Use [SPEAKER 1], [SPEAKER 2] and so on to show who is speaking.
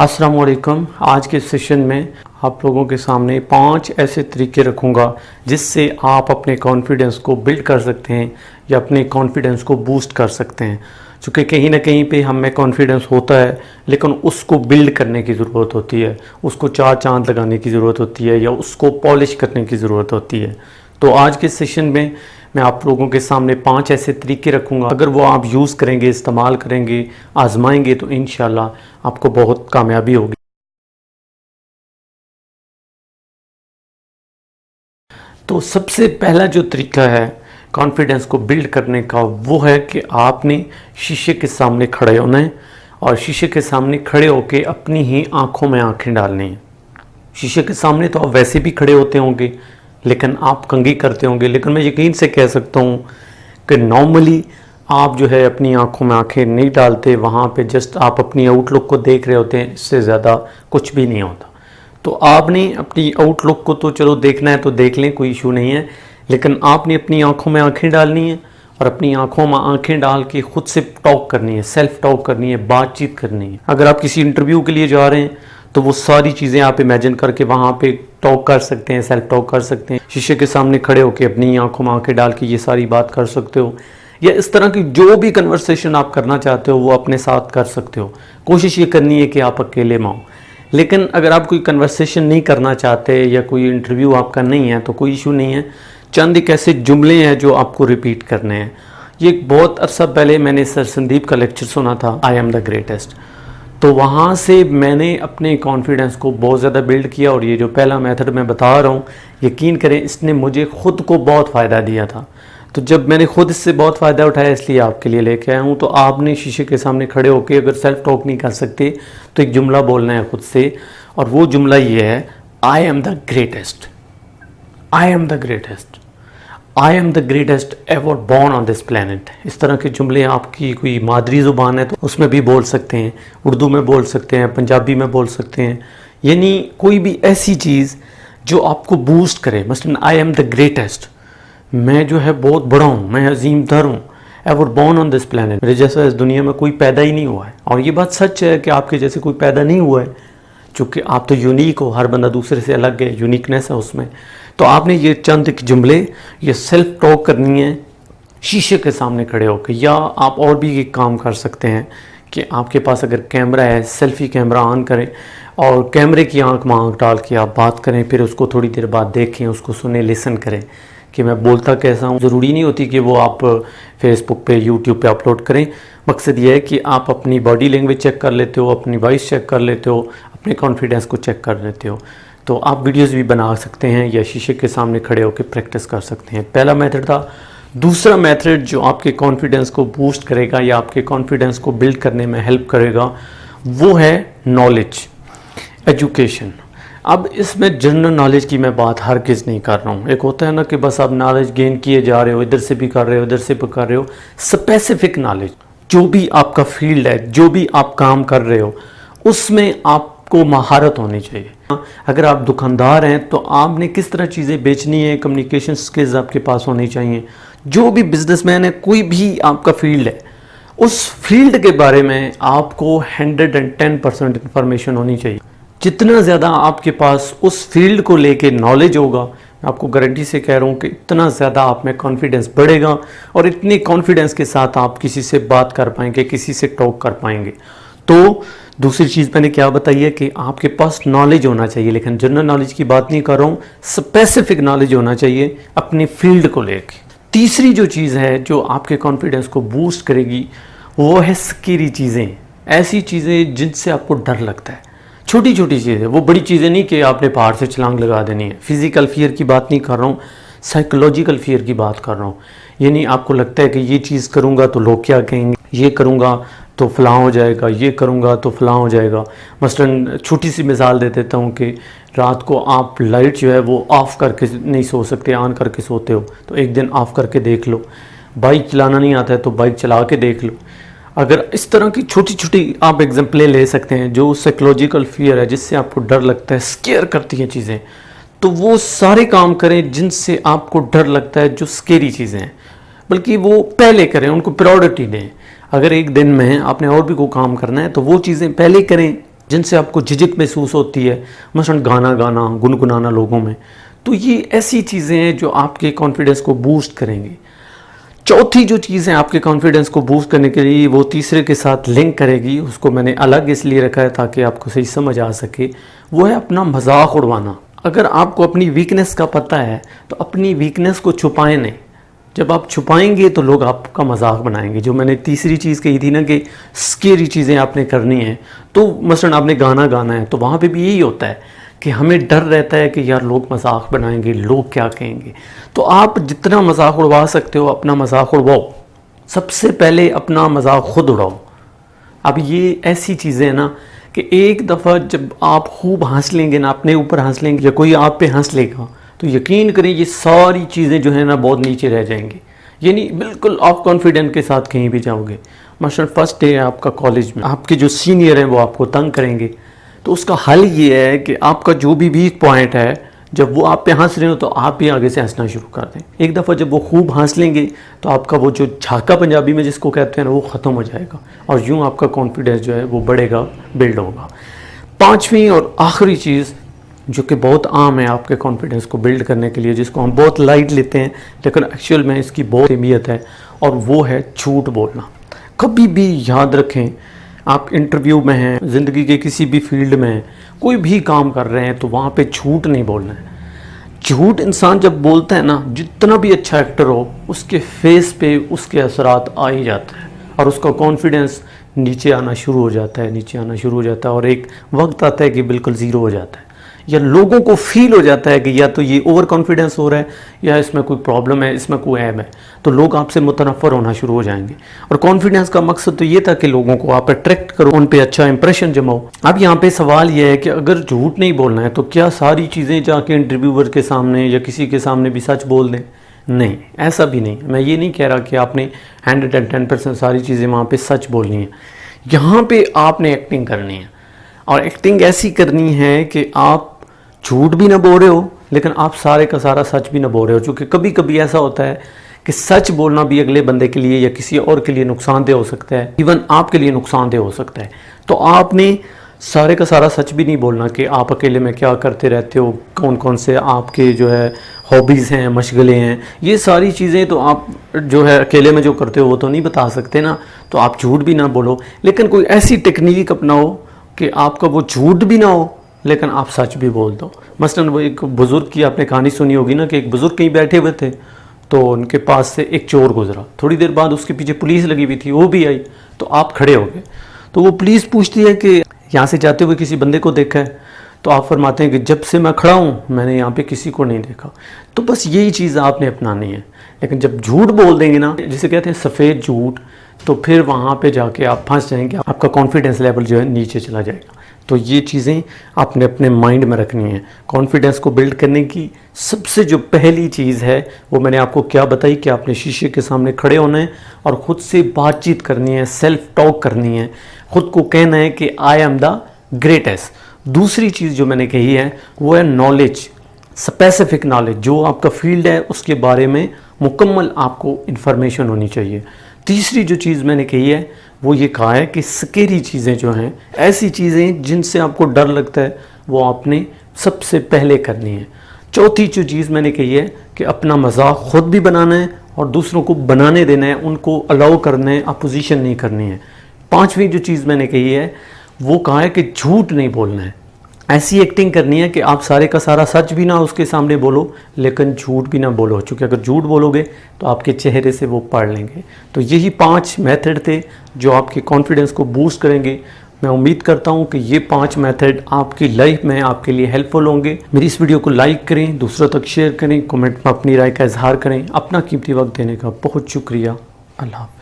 [SPEAKER 1] अस्सलाम वालेकुम। आज के सेशन में आप लोगों के सामने 5 ऐसे तरीके रखूँगा जिससे आप अपने कॉन्फिडेंस को बिल्ड कर सकते हैं या अपने कॉन्फिडेंस को बूस्ट कर सकते हैं। चूँकि कहीं ना कहीं पे हम में कॉन्फिडेंस होता है लेकिन उसको बिल्ड करने की ज़रूरत होती है, उसको चार चांद लगाने की ज़रूरत होती है या उसको पॉलिश करने की ज़रूरत होती है। तो आज के सेशन में मैं आप लोगों के सामने 5 ऐसे तरीके रखूँगा, अगर वो आप यूज़ करेंगे, इस्तेमाल करेंगे, आजमाएंगे तो इंशाल्लाह आपको बहुत कामयाबी होगी। तो सबसे पहला जो तरीका है कॉन्फिडेंस को बिल्ड करने का वो है कि आपने शीशे के सामने खड़े होना है और शीशे के सामने खड़े होकर अपनी ही आंखों में आंखें डालनी हैं। शीशे के सामने तो आप वैसे भी खड़े होते होंगे लेकिन आप कंघी करते होंगे, लेकिन मैं यकीन से कह सकता हूँ कि नॉर्मली आप जो है अपनी आंखों में आंखें नहीं डालते, वहाँ पे जस्ट आप अपनी आउटलुक को देख रहे होते हैं, इससे ज़्यादा कुछ भी नहीं होता। तो आपने अपनी आउटलुक को तो चलो देखना है तो देख लें, कोई इशू नहीं है, लेकिन आपने अपनी आंखों में आंखें डालनी है और अपनी आंखों में आंखें डाल के खुद से टॉक करनी है, सेल्फ टॉक करनी है, बातचीत करनी है। अगर आप किसी इंटरव्यू के लिए जा रहे हैं तो वो सारी चीज़ें आप इमेजिन करके वहाँ पे टॉक कर सकते हैं, सेल्फ टॉक कर सकते हैं। शीशे के सामने खड़े होकर अपनी आंखों में आंखें डाल के ये सारी बात कर सकते हो, या इस तरह की जो भी कन्वर्सेशन आप करना चाहते हो वो अपने साथ कर सकते हो। कोशिश ये करनी है कि आप अकेले में हो। लेकिन अगर आप कोई कन्वर्सेशन नहीं करना चाहते या कोई इंटरव्यू आपका नहीं है तो कोई इशू नहीं है, चंद एक ऐसे जुमले हैं जो आपको रिपीट करने हैं। ये बहुत अरसा पहले मैंने सर संदीप का लेक्चर सुना था, आई एम द ग्रेटेस्ट, तो वहाँ से मैंने अपने कॉन्फिडेंस को बहुत ज़्यादा बिल्ड किया। और ये जो पहला मेथड मैं बता रहा हूँ, यकीन करें इसने मुझे ख़ुद को बहुत फ़ायदा दिया था। तो जब मैंने खुद इससे बहुत फ़ायदा उठाया इसलिए आपके लिए लेके आया हूँ। तो आपने शीशे के सामने खड़े होकर अगर सेल्फ टॉक नहीं कर सकते तो एक जुमला बोलना है खुद से, और वो जुमला ये है, I am the greatest, I am the greatest, I am the greatest ever born on this planet. इस तरह के जुमले आपकी कोई मादरी ज़ुबान है तो उसमें भी बोल सकते हैं, उर्दू में बोल सकते हैं, पंजाबी में बोल सकते हैं, यानी कोई भी ऐसी चीज़ जो आपको बूस्ट करे। मसलन आई एम द ग्रेटेस्ट, मैं जो है बहुत बड़ा हूँ, मैं अजीम तर हूँ, ever born on this planet, मेरे जैसा इस दुनिया में कोई पैदा ही नहीं हुआ है। और ये बात सच है कि आपके जैसे कोई पैदा नहीं हुआ है, चूँकि आप तो यूनिक हो, हर बंदा दूसरे से अलग है, यूनिकनेस है उसमें। तो आपने ये चंद एक जुमले, ये सेल्फ टॉक करनी है शीशे के सामने खड़े होकर। या आप और भी एक काम कर सकते हैं कि आपके पास अगर कैमरा है, सेल्फी कैमरा ऑन करें और कैमरे की आंख में आंख डाल के आप बात करें, फिर उसको थोड़ी देर बाद देखें, उसको सुने, लिसन करें कि मैं बोलता कैसा हूँ। ज़रूरी नहीं होती कि वो आप फेसबुक पे, यूट्यूब पे अपलोड करें। मकसद ये है कि आप अपनी बॉडी लैंग्वेज चेक कर लेते हो, अपनी वॉइस चेक कर लेते हो, अपने कॉन्फिडेंस को चेक कर लेते हो। तो आप वीडियोस भी बना सकते हैं या शीशे के सामने खड़े होकर प्रैक्टिस कर सकते हैं। पहला मेथड था। दूसरा मेथड जो आपके कॉन्फिडेंस को बूस्ट करेगा या आपके कॉन्फिडेंस को बिल्ड करने में हेल्प करेगा वो है नॉलेज, एजुकेशन। अब इसमें जनरल नॉलेज की मैं बात हर किस नहीं कर रहा हूँ। एक होता है ना कि बस आप नॉलेज गेन किए जा रहे हो, इधर से भी कर रहे हो, इधर से भी कर रहे हो। स्पेसिफिक नॉलेज, जो भी आपका फील्ड है, जो भी आप काम कर रहे हो, उसमें आपको महारत होनी चाहिए। अगर आप दुकानदार हैं तो आपने किस तरह चीज़ें बेचनी है, कम्युनिकेशन स्किल्स आपके पास होनी चाहिए। जो भी बिजनेसमैन है, कोई भी आपका फील्ड है, उस फील्ड के बारे में आपको 110% इंफॉर्मेशन होनी चाहिए। जितना ज़्यादा आपके पास उस फील्ड को लेके नॉलेज होगा, मैं आपको गारंटी से कह रहा हूँ कि इतना ज़्यादा आप में कॉन्फिडेंस बढ़ेगा और इतने कॉन्फिडेंस के साथ आप किसी से बात कर पाएंगे, किसी से टॉक कर पाएंगे। तो दूसरी चीज़ मैंने क्या बताई है कि आपके पास नॉलेज होना चाहिए, लेकिन जनरल नॉलेज की बात नहीं कर रहा हूँ, स्पेसिफिक नॉलेज होना चाहिए अपने फील्ड को लेके। तीसरी जो चीज़ है जो आपके कॉन्फिडेंस को बूस्ट करेगी वो है स्केरी चीज़ें, ऐसी चीज़ें जिनसे आपको डर लगता है। छोटी छोटी चीज़ें, वो बड़ी चीज़ें नहीं कि आपने पहाड़ से छलांग लगा देनी है। फिजिकल फियर की बात नहीं कर रहा हूँ, साइकोलॉजिकल फियर की बात कर रहा हूँ। यानी आपको लगता है कि ये चीज़ करूँगा तो लोग क्या कहेंगे, ये करूँगा तो फलां हो जाएगा, ये करूँगा तो फलां हो जाएगा। मसलन छोटी सी मिसाल दे देता हूँ कि रात को आप लाइट जो है वो ऑफ़ करके नहीं सो सकते, ऑन करके सोते हो, तो एक दिन ऑफ़ करके देख लो। बाइक चलाना नहीं आता है तो बाइक चला के देख लो। अगर इस तरह की छोटी छोटी आप एग्जाम्पलें ले सकते हैं जो साइकोलॉजिकल फियर है, जिससे आपको डर लगता है, स्केयर करती हैं चीज़ें, तो वो सारे काम करें जिनसे आपको डर लगता है, जो स्केरी चीज़ें हैं, बल्कि वो पहले करें, उनको प्रायोरिटी दें। अगर एक दिन में आपने और भी कोई काम करना है तो वो चीज़ें पहले करें, जिनसे आपको झिझक महसूस होती है, मसलन गाना गाना, गुनगुनाना लोगों में। तो ये ऐसी चीज़ें हैं जो आपके कॉन्फिडेंस को बूस्ट करेंगी। चौथी जो चीज़ है आपके कॉन्फिडेंस को बूस्ट करने के लिए, वो तीसरे के साथ लिंक करेगी, उसको मैंने अलग इसलिए रखा है ताकि आपको सही समझ आ सके, वो है अपना मजाक उड़वाना। अगर आपको अपनी वीकनेस का पता है तो अपनी वीकनेस को छुपाएं नहीं। जब आप छुपाएंगे तो लोग आपका मजाक बनाएंगे। जो मैंने तीसरी चीज़ कही थी ना कि स्केरी चीज़ें आपने करनी है, तो मसलन आपने गाना गाना है तो वहाँ पे भी यही होता है कि हमें डर रहता है कि यार लोग मजाक बनाएंगे, लोग क्या कहेंगे। तो आप जितना मजाक उड़वा सकते हो अपना मजाक उड़वाओ। सबसे पहले अपना मजाक खुद उड़ाओ। अब ये ऐसी चीज़ें हैं ना कि एक दफ़ा जब आप खूब हंस लेंगे ना, अपने ऊपर हंस लेंगे या कोई आप पे हंस लेगा, तो यकीन करें ये सारी चीज़ें जो है ना बहुत नीचे रह जाएंगी। यानी बिल्कुल आप कॉन्फिडेंट के साथ कहीं भी जाओगे। मसलन फर्स्ट डे है आपका कॉलेज में, आपके जो सीनियर हैं वो आपको तंग करेंगे, तो उसका हल ये है कि आपका जो भी वीक पॉइंट है, जब वो आप पे हंस रहे हो तो आप भी आगे से हंसना शुरू कर दें। एक दफ़ा जब वो खूब हंस लेंगे तो आपका वो जो झाका पंजाबी में जिसको कहते हैं ना, वो ख़त्म हो जाएगा और यूँ आपका कॉन्फिडेंस जो है वो बढ़ेगा, बिल्ड होगा। पांचवी और आखिरी चीज़ जो कि बहुत आम है आपके कॉन्फिडेंस को बिल्ड करने के लिए, जिसको हम बहुत लाइट लेते हैं लेकिन एक्चुअल में इसकी बहुत अहमियत है, और वो है झूठ बोलना। कभी भी याद रखें, आप इंटरव्यू में हैं, ज़िंदगी के किसी भी फील्ड में हैं, कोई भी काम कर रहे हैं, तो वहाँ पे झूठ नहीं बोलना है। झूठ इंसान जब बोलता है ना, जितना भी अच्छा एक्टर हो, उसके फेस पे उसके असरात आ ही जाते हैं और उसका कॉन्फिडेंस नीचे आना शुरू हो जाता है, नीचे आना शुरू हो जाता है, और एक वक्त आता है कि बिल्कुल ज़ीरो हो जाता है, या लोगों को फील हो जाता है कि या तो ये ओवर कॉन्फिडेंस हो रहा है या इसमें कोई प्रॉब्लम है, इसमें कोई ऐब है, तो लोग आपसे मुतनफ़र होना शुरू हो जाएंगे। और कॉन्फिडेंस का मकसद तो ये था कि लोगों को आप अट्रैक्ट करो, उन पे अच्छा इंप्रेशन जमाओ। अब यहाँ पे सवाल ये है कि अगर झूठ नहीं बोलना है तो क्या सारी चीज़ें जाके इंटरव्यूअर के सामने या किसी के सामने भी सच बोल दें? नहीं, ऐसा भी नहीं। मैं ये नहीं कह रहा कि आपने 110% सारी चीज़ें वहाँ पर सच बोलनी है। यहाँ पर आपने एक्टिंग करनी है, और एक्टिंग ऐसी करनी है कि आप झूठ भी ना बोल रहे हो लेकिन आप सारे का सारा सच भी ना बोल रहे हो। क्योंकि कभी कभी ऐसा होता है कि सच बोलना भी अगले बंदे के लिए या किसी और के लिए नुकसानदेह हो सकता है, इवन आपके लिए नुकसानदेह हो सकता है। तो आपने सारे का सारा सच भी नहीं बोलना कि आप अकेले में क्या करते रहते हो, कौन कौन से आपके जो है हॉबीज़ हैं, मशगले हैं, ये सारी चीज़ें तो आप जो है अकेले में जो करते हो वो तो नहीं बता सकते ना। तो आप झूठ भी ना बोलो, लेकिन कोई ऐसी टेक्निक अपनाओ कि आपका वो झूठ भी ना हो लेकिन आप सच भी बोल दो। मसलन वो एक बुज़ुर्ग की आपने कहानी सुनी होगी ना कि एक बुज़ुर्ग कहीं बैठे हुए थे, तो उनके पास से एक चोर गुजरा, थोड़ी देर बाद उसके पीछे पुलिस लगी हुई थी, वो भी आई, तो आप खड़े हो गए। तो वो पुलिस पूछती है कि यहाँ से जाते हुए किसी बंदे को देखा है? तो आप फरमाते हैं कि जब से मैं खड़ा हूँ मैंने यहाँ पे किसी को नहीं देखा। तो बस यही चीज़ आपने अपनानी है। लेकिन जब झूठ बोल देंगे ना, जिसे कहते हैं सफ़ेद झूठ, तो फिर वहाँ पे जाके आप फंस जाएंगे, आपका कॉन्फिडेंस लेवल जो है नीचे चला जाएगा। तो ये चीज़ें आपने अपने माइंड में रखनी है। कॉन्फिडेंस को बिल्ड करने की सबसे जो पहली चीज़ है वो मैंने आपको क्या बताई कि आपने शीशे के सामने खड़े होना है और ख़ुद से बातचीत करनी है, सेल्फ टॉक करनी है, ख़ुद को कहना है कि आई एम द ग्रेटेस्ट। दूसरी चीज़ जो मैंने कही है वो है नॉलेज, स्पेसिफिक नॉलेज, जो आपका फील्ड है उसके बारे में मुकम्मल आपको इन्फॉर्मेशन होनी चाहिए। तीसरी जो चीज़ मैंने कही है वो ये कहा है कि स्केरी चीज़ें जो हैं, ऐसी चीज़ें जिनसे आपको डर लगता है, वो आपने सबसे पहले करनी है। चौथी जो चीज़ मैंने कही है कि अपना मजाक खुद भी बनाना है और दूसरों को बनाने देना है, उनको अलाउ करना है, अपोजिशन नहीं करनी है। पांचवी जो चीज़ मैंने कही है वो कहा है कि झूठ नहीं बोलना है। ऐसी एक्टिंग करनी है कि आप सारे का सारा सच भी ना उसके सामने बोलो लेकिन झूठ भी ना बोलो, क्योंकि अगर झूठ बोलोगे तो आपके चेहरे से वो पढ़ लेंगे। तो यही 5 मेथड थे जो आपके कॉन्फिडेंस को बूस्ट करेंगे। मैं उम्मीद करता हूँ कि ये 5 मेथड आपकी लाइफ में आपके लिए हेल्पफुल होंगे। मेरी इस वीडियो को लाइक करें, दूसरों तक शेयर करें, कमेंट में अपनी राय का इजहार करें। अपना कीमती वक्त देने का बहुत शुक्रिया। अल्लाह।